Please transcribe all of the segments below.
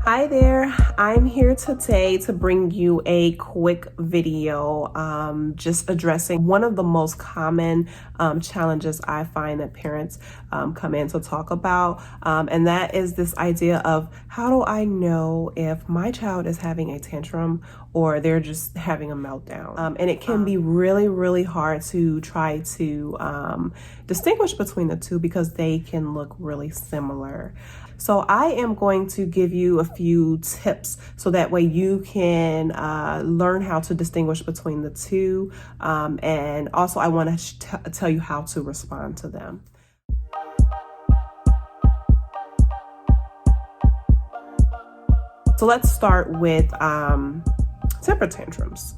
Hi there, I'm here today to bring you a quick video just addressing one of the most common challenges I find that parents come in to talk about, and that is this idea of how do I know if my child is having a tantrum or they're just having a meltdown. And it can be really hard to try to distinguish between the two because they can look really similar. So I am going to give you a few tips so that way you can learn how to distinguish between the two. And also I want to tell you how to respond to them. So let's start with temper tantrums.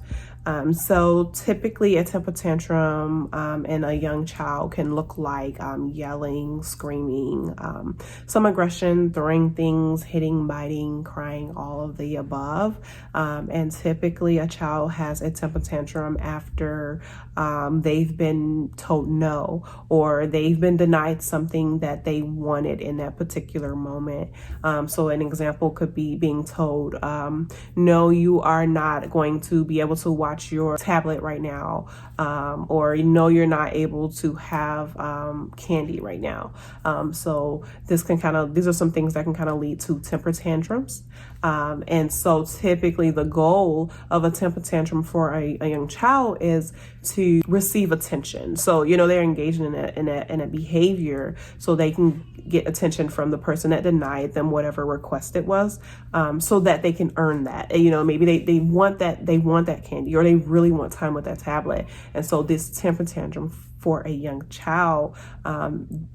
So typically a temper tantrum in a young child can look like yelling, screaming, some aggression, throwing things, hitting, biting, crying, all of the above. And typically a child has a temper tantrum after they've been told no, or they've been denied something that they wanted in that particular moment. So an example could be being told, no, you are not going to be able to watch your tablet right now, or no, you're not able to have candy right now. So these are some things that can kind of lead to temper tantrums. And so typically the goal of a temper tantrum for a young child is to receive attention. So, they're engaging in a behavior so they can get attention from the person that denied them whatever request it was, so that they can earn that. Maybe they want that candy, or they really want time with that tablet. And so this temper tantrum for a young child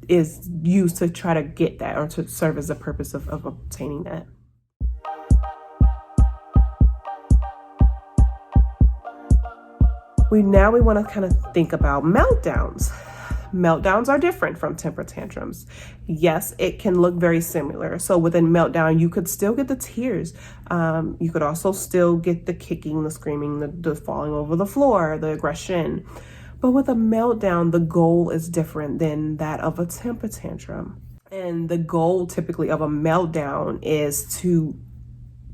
is used to try to get that, or to serve as the purpose of obtaining that. We want to kind of think about meltdowns. Meltdowns are different from temper tantrums. Yes, it can look very similar. So within meltdown, you could still get the tears. You could also still get the kicking, the screaming, the falling over the floor, the aggression. But with a meltdown, the goal is different than that of a temper tantrum. And the goal typically of a meltdown is to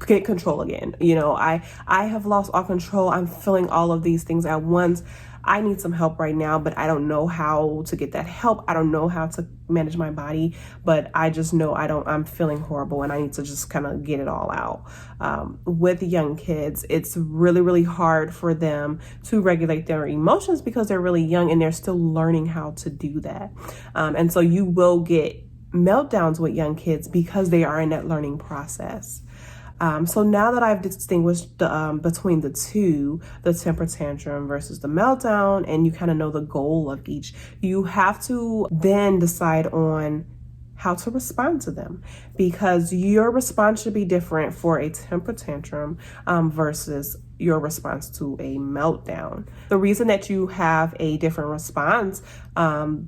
get control again. I have lost all control. I'm feeling all of these things at once. I need some help right now, but I don't know how to get that help. I don't know how to manage my body, but I just know I'm feeling horrible and I need to just kind of get it all out. With young kids, it's really hard for them to regulate their emotions because they're really young and they're still learning how to do that. And so you will get meltdowns with young kids because they are in that learning process. So now that I've distinguished between the two, the temper tantrum versus the meltdown, and you kind of know the goal of each, you have to then decide on how to respond to them, because your response should be different for a temper tantrum versus your response to a meltdown. The reason that you have a different response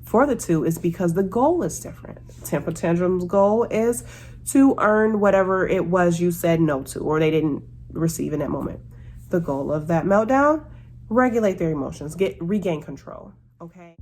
for the two is because the goal is different. Temper tantrum's goal is to earn whatever it was you said no to, or they didn't receive in that moment. The goal of that meltdown, regulate their emotions, regain control, okay?